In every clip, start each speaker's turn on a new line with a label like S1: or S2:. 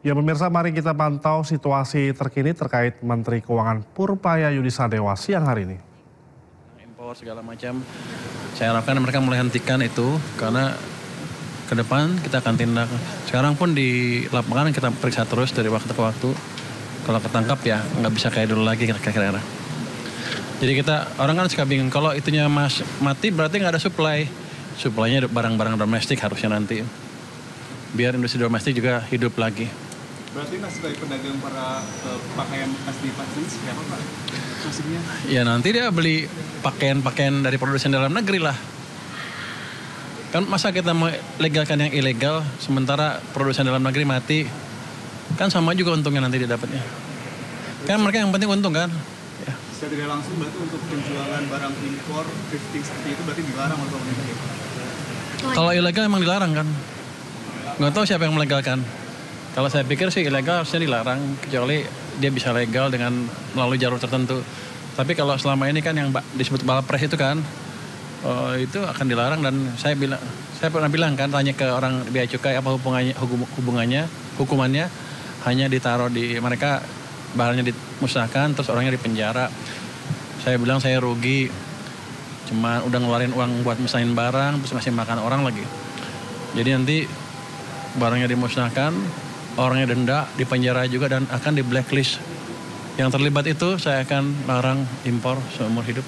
S1: Ya pemirsa, mari kita pantau situasi terkini terkait Menteri Keuangan Purpaya Yudisadewa siang hari ini.
S2: Impor segala macam, saya harapkan mereka mulai hentikan itu karena ke depan kita akan tindak. Sekarang pun di lapangan kita periksa terus dari waktu ke waktu. Kalau ketangkap ya nggak bisa kayak dulu lagi kira-kira. Jadi orang kan suka bingung kalau itunya mati berarti nggak ada supply. Supply-nya barang-barang domestik harusnya nanti. Biar industri domestik juga hidup lagi.
S3: Berarti nasib dari pedagang para pakaian bekas di Pasir siapa Pak? Nasibnya?
S2: Ya nanti dia beli pakaian-pakaian dari produsen dalam negeri lah. Kan masa kita mau legalkan yang ilegal sementara produsen dalam negeri mati. Kan sama juga untungnya nanti dia dapatnya. Kan mereka yang penting untung kan. Ya.
S3: Secara tidak langsung berarti untuk penjualan barang impor, thrifting seperti itu berarti dilarang oleh pemerintah ya?
S2: Kalau ilegal emang dilarang kan. Nggak tahu siapa yang melegalkan. Kalau saya pikir sih ilegal harusnya dilarang, kecuali dia bisa legal dengan melalui jalur tertentu. Tapi kalau selama ini kan yang disebut balpres itu kan, itu akan dilarang dan saya pernah bilang kan, tanya ke orang bea cukai apa hukumannya hanya ditaruh di mereka, barangnya dimusnahkan, terus orangnya dipenjara. Saya bilang saya rugi, cuma udah ngeluarin uang buat musnahin barang, terus ngasih makan orang lagi. Jadi nanti barangnya dimusnahkan, orangnya denda, dipenjara juga dan akan di blacklist. Yang terlibat itu saya akan larang impor seumur hidup.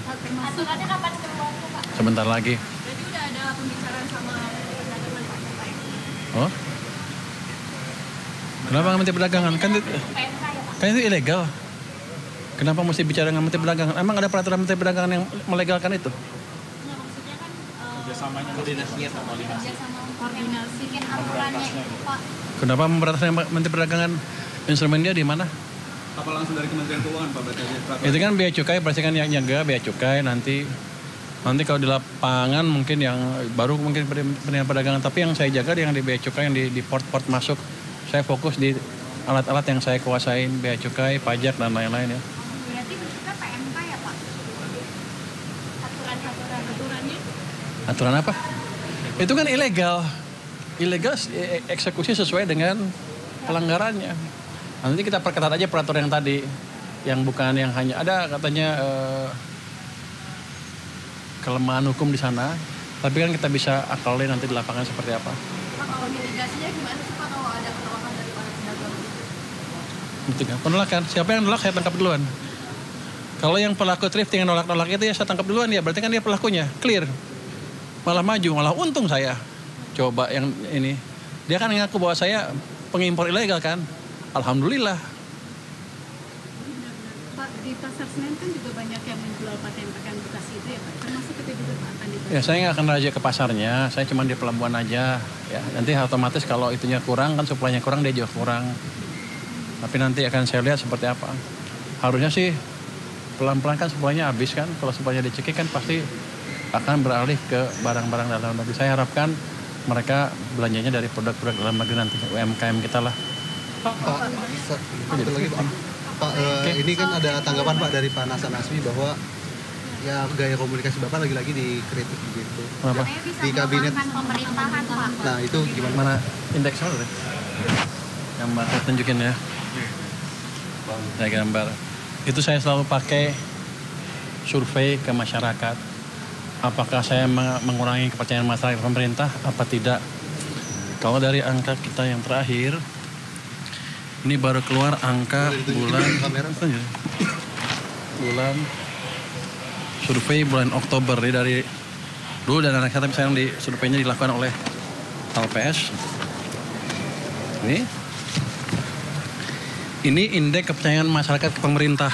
S4: Aturannya kapan keluarnya Pak?
S2: Sebentar lagi.
S4: Berarti udah ada pembicaraan sama pedagang wali kota Pak ya?
S2: Oh? Kenapa nggak Menteri Perdagangan? Kan
S4: PMK ya Pak?
S2: itu ilegal. Kenapa mesti bicara dengan Menteri Perdagangan? Emang ada peraturan Menteri Perdagangan yang melegalkan itu?
S4: Nggak, maksudnya kan
S3: Kerjasamanya koordinasinya sama
S4: kerja sama koordinasikan aturannya itu Pak.
S2: Kenapa memberantas Menteri Perdagangan? Instrumen dia di mana?
S3: apa langsung dari Kementerian Keuangan Pak berarti peraturan?
S2: Itu kan bea cukai, pasti kan yang jaga bea cukai nanti kalau di lapangan mungkin yang baru mungkin Kementerian Perdagangan, tapi yang saya jaga yang di bea cukai yang di port-port masuk. Saya fokus di alat-alat yang saya kuasain, bea cukai, pajak dan lain-lain ya.
S4: Berarti juga PMK ya Pak? Aturannya?
S2: Aturan apa? Itu kan ilegal. Ilegal eksekusi sesuai dengan pelanggarannya. Nanti kita perketat aja peraturan yang tadi, yang bukan yang hanya ada katanya kelemahan hukum di sana, tapi kan kita bisa akalin nanti di lapangan seperti apa.
S4: Pak, kalau mitigasinya gimana sih Pak kalau ada penolakan dari para pedagang?
S2: Penolakan, siapa yang nolak saya tangkap duluan. Kalau yang pelaku thrifting yang nolak-nolak itu ya saya tangkap duluan ya, berarti kan dia pelakunya, clear. Malah maju, malah untung saya. Coba yang ini, dia kan ngaku bahwa saya pengimpor ilegal kan. Alhamdulillah.
S4: Pak, di Pasar Senen kan juga banyak yang menjual pakaian bekas itu ya Pak. Termasuk itu juga Pak akan dibantu.
S2: Ya saya nggak akan raja ke pasarnya, saya cuma di pelabuhan aja. Ya nanti otomatis kalau itunya kurang kan suplainya kurang dia juga kurang. Tapi nanti akan saya lihat seperti apa. Harusnya sih pelan-pelan kan suplainya habis kan. Kalau suplainya dicekik kan pasti akan beralih ke barang-barang dalam negeri. Saya harapkan mereka belanjanya dari produk-produk dalam negeri nanti, UMKM kita lah.
S5: Pak, satu lagi Pak. Pak, ini kan ada tanggapan Pak dari Pak Hasan Nasmi bahwa ya gaya komunikasi Bapak lagi-lagi dikritik begitu.
S2: Kenapa?
S5: Di kabinet
S4: pemerintahan Pak.
S5: Nah, itu gimana?
S2: Mana indeksnya deh? Gambar saya tunjukin ya. Saya gambar. Itu saya selalu pakai survei ke masyarakat. Apakah saya mengurangi kepercayaan masyarakat pemerintah apa tidak? Kalau dari angka kita yang terakhir, ini baru keluar angka bulan survei bulan Oktober dari dulu dan anak saya sekarang di surveinya dilakukan oleh LPS. Ini indeks kepercayaan masyarakat ke pemerintah.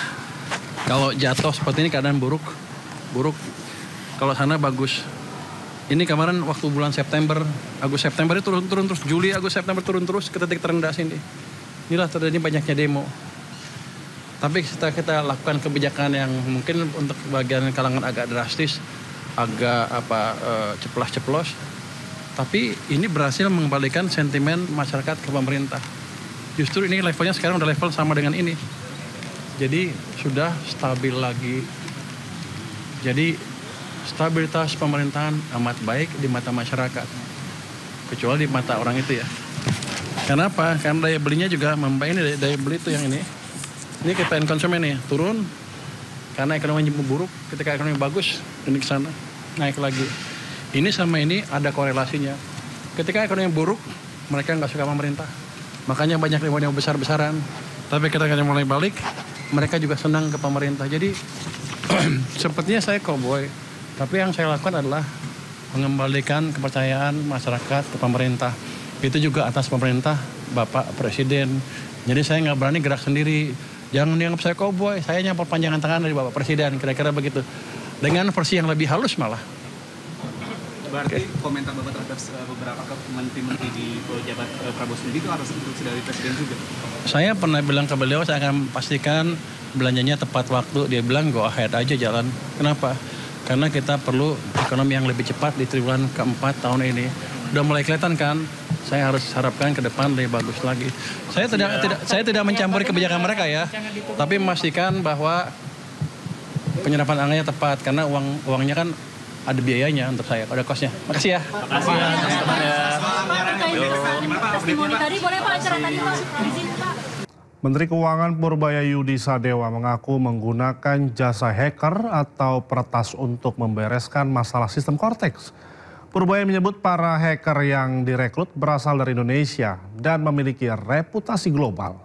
S2: Kalau jatuh seperti ini keadaan buruk. Kalau sana bagus. Ini kemarin waktu bulan September, Agustus September itu turun terus, Juli, Agustus September turun terus ke titik terendah sini. Inilah terjadi banyaknya demo. Tapi kita lakukan kebijakan yang mungkin untuk bagian kalangan agak drastis, agak ceplas-ceplos. Tapi ini berhasil mengembalikan sentimen masyarakat ke pemerintah. Justru ini levelnya sekarang udah level sama dengan ini. Jadi sudah stabil lagi. Jadi stabilitas pemerintahan amat baik di mata masyarakat. Kecuali di mata orang itu ya. Kenapa? Karena daya belinya juga membaik. Ini daya beli itu yang ini. Ini kita konsumen nih turun karena ekonomi buruk. Ketika ekonomi bagus, ini ke sana naik lagi. Ini sama ini ada korelasinya. Ketika ekonomi buruk, mereka nggak suka pemerintah. Makanya banyak demo besar-besaran. Tapi ketika mulai balik, mereka juga senang ke pemerintah. Jadi sepertinya saya cowboy. Tapi yang saya lakukan adalah mengembalikan kepercayaan masyarakat ke pemerintah. Itu juga atas pemerintah Bapak Presiden. Jadi saya nggak berani gerak sendiri. Jangan dianggap saya cowboy, saya hanya perpanjangan tangan dari Bapak Presiden, kira-kira begitu. Dengan versi yang lebih halus malah.
S3: Berarti komentar Bapak terhadap beberapa menteri-menteri di jabat Prabowo sendiri itu harus instruksi dari Presiden juga?
S2: Saya pernah bilang ke beliau, saya akan pastikan belanjanya tepat waktu. Dia bilang go ahead aja jalan. Kenapa? Karena kita perlu ekonomi yang lebih cepat di triwulan keempat tahun ini. Udah mulai kelihatan kan? Saya harus harapkan ke depan lebih bagus lagi. Saya tidak mencampuri kebijakan mereka ya, tapi memastikan bahwa penyerapan anggarannya tepat karena uangnya kan ada biayanya untuk saya, ada kosnya. Makasih ya.
S6: Makasih ya. Testimoni tadi boleh Pak acara tadi Pak? Izin Pak.
S1: Menteri Keuangan Purbaya Yudi Sadewa mengaku menggunakan jasa hacker atau peretas untuk membereskan masalah sistem Cortex. Purbaya menyebut para hacker yang direkrut berasal dari Indonesia dan memiliki reputasi global.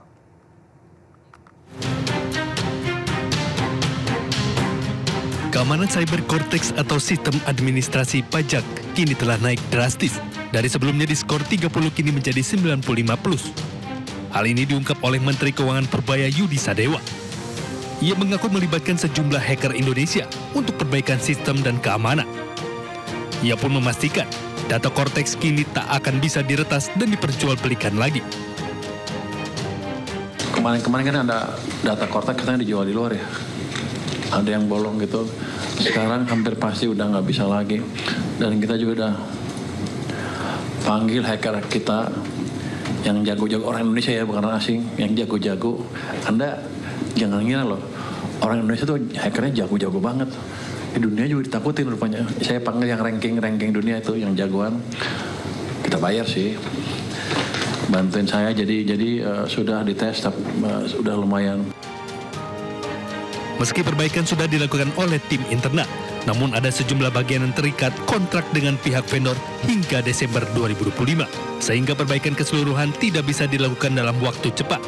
S7: Keamanan cyber Cortex atau sistem administrasi pajak kini telah naik drastis. Dari sebelumnya diskor 30 kini menjadi 95+. Hal ini diungkap oleh Menteri Keuangan Purbaya Yudi Sadewa. Ia mengaku melibatkan sejumlah hacker Indonesia untuk perbaikan sistem dan keamanan. Ia pun memastikan data Cortex kini tak akan bisa diretas dan diperjualbelikan lagi.
S2: Kemarin kan ada data Cortex katanya dijual di luar ya. Ada yang bolong gitu. Sekarang hampir pasti udah nggak bisa lagi. Dan kita juga udah panggil hacker kita yang jago-jago, orang Indonesia ya, bukan orang asing, yang jago-jago. Anda jangan ngira loh, orang Indonesia tuh hackernya jago-jago banget. Di dunia juga ditakutin rupanya. Saya panggil yang ranking dunia itu, yang jagoan. Kita bayar sih. Bantuin saya, jadi sudah dites, sudah lumayan.
S7: Meski perbaikan sudah dilakukan oleh tim internal, namun ada sejumlah bagian yang terikat kontrak dengan pihak vendor hingga Desember 2025, sehingga perbaikan keseluruhan tidak bisa dilakukan dalam waktu cepat.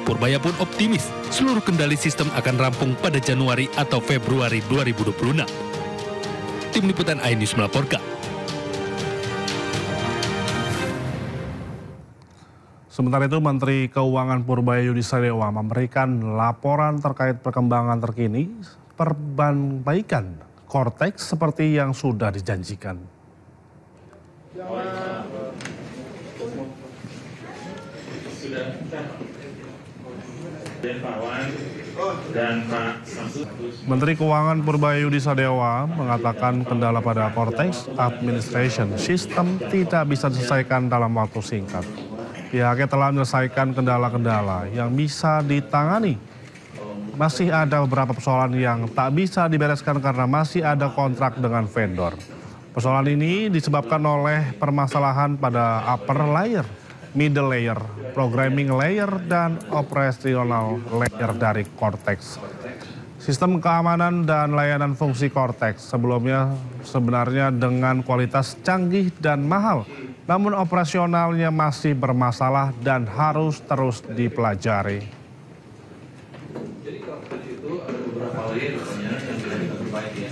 S7: Purbaya pun optimis seluruh kendali sistem akan rampung pada Januari atau Februari 2026. Tim Liputan iNews melaporkan.
S1: Sementara itu, Menteri Keuangan Purbaya Yudi Sadewa memberikan laporan terkait perkembangan terkini perbaikan Cortex seperti yang sudah dijanjikan. Menteri Keuangan Purbaya Yudi Sadewa mengatakan kendala pada Cortex Administration System tidak bisa diselesaikan dalam waktu singkat. Pihaknya telah menyelesaikan kendala-kendala yang bisa ditangani. Masih ada beberapa persoalan yang tak bisa dibereskan karena masih ada kontrak dengan vendor. Persoalan ini disebabkan oleh permasalahan pada upper layer, middle layer, programming layer, dan operational layer dari Cortex. Sistem keamanan dan layanan fungsi Cortex sebelumnya sebenarnya dengan kualitas canggih dan mahal, namun operasionalnya masih bermasalah dan harus terus dipelajari.
S8: Jadi Cortex itu ada beberapa layer yang bisa kita perbaiki ya.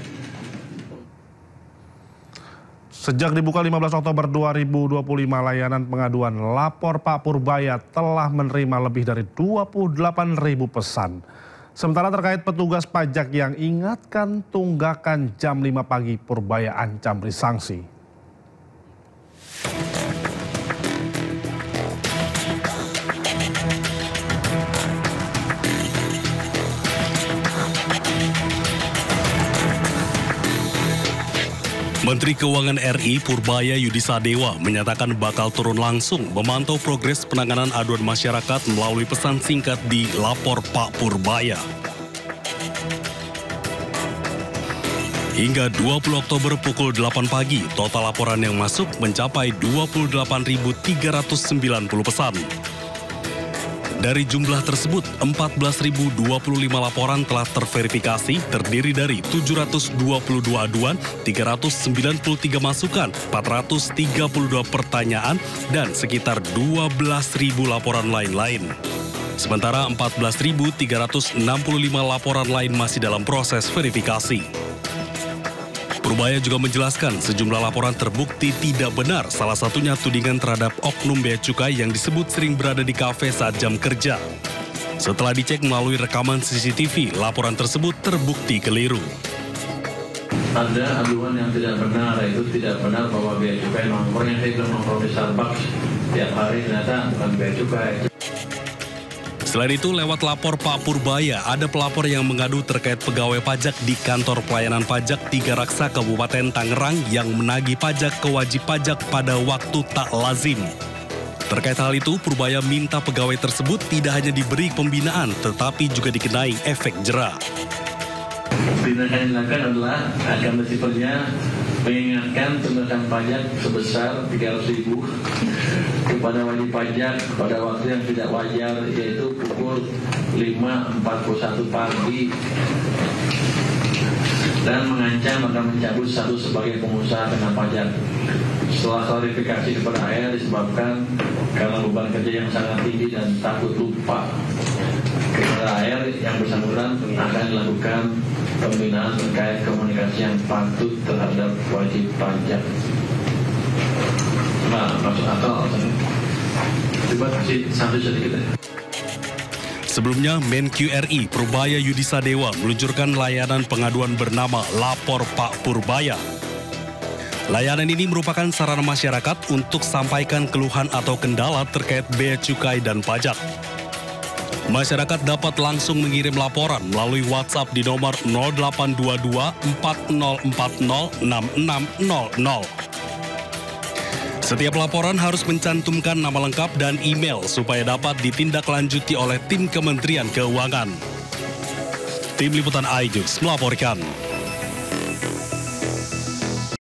S1: Sejak dibuka 15 Oktober 2025, layanan pengaduan Lapor Pak Purbaya telah menerima lebih dari 28.000 pesan. Sementara terkait petugas pajak yang ingatkan tunggakan jam 5 pagi, Purbaya ancam beri sanksi.
S7: Menteri Keuangan RI Purbaya Yudi Sadewa menyatakan bakal turun langsung memantau progres penanganan aduan masyarakat melalui pesan singkat di Lapor Pak Purbaya.
S9: Hingga 20 Oktober pukul 8 pagi, total laporan yang masuk mencapai 28.390 pesan. Dari jumlah tersebut, 14.025 laporan telah terverifikasi, terdiri dari 722 aduan, 393 masukan, 432 pertanyaan, dan sekitar 12.000 laporan lain-lain. Sementara 14.365 laporan lain masih dalam proses verifikasi. Purbaya juga menjelaskan sejumlah laporan terbukti tidak benar, salah satunya tudingan terhadap oknum bea cukai yang disebut sering berada di kafe saat jam kerja. Setelah dicek melalui rekaman CCTV, laporan tersebut terbukti keliru.
S8: Ada aduan yang tidak benar, itu tidak benar bahwa bea cukai nongkrong yang saya bilang nongkrong di Starbucks tiap hari ternyata bukan bea cukai.
S9: Selain itu, lewat lapor Pak Purbaya, ada pelapor yang mengadu terkait pegawai pajak di kantor pelayanan pajak Tiga Raksa Kabupaten Tangerang yang menagih pajak ke wajib pajak pada waktu tak lazim. Terkait hal itu, Purbaya minta pegawai tersebut tidak hanya diberi pembinaan, tetapi juga dikenai efek jera.
S8: Tindakan yang dilakukan adalah akan bersifat mengingatkan tunggakan pajak sebesar 300.000 kepada wajib pajak pada waktu yang tidak wajar, yaitu pukul 5.41 pagi, dan mengancam akan mencabut status sebagai pengusaha kena pajak. Setelah klarifikasi kepada AR disebabkan karena beban kerja yang sangat tinggi dan takut lupa kepada AR, yang bersangkutan akan dilakukan pembinaan terkait komunikasi yang patuh terhadap wajib pajak. Nah, masuk akal. Coba kasih satu sedikit.
S9: Sebelumnya, Menq RI Purbaya Yudisadewa meluncurkan layanan pengaduan bernama Lapor Pak Purbaya. Layanan ini merupakan sarana masyarakat untuk sampaikan keluhan atau kendala terkait bea cukai dan pajak. Masyarakat dapat langsung mengirim laporan melalui WhatsApp di nomor 0822 4040 6600. Setiap laporan harus mencantumkan nama lengkap dan email supaya dapat ditindaklanjuti oleh tim Kementerian Keuangan. Tim Liputan iNews melaporkan.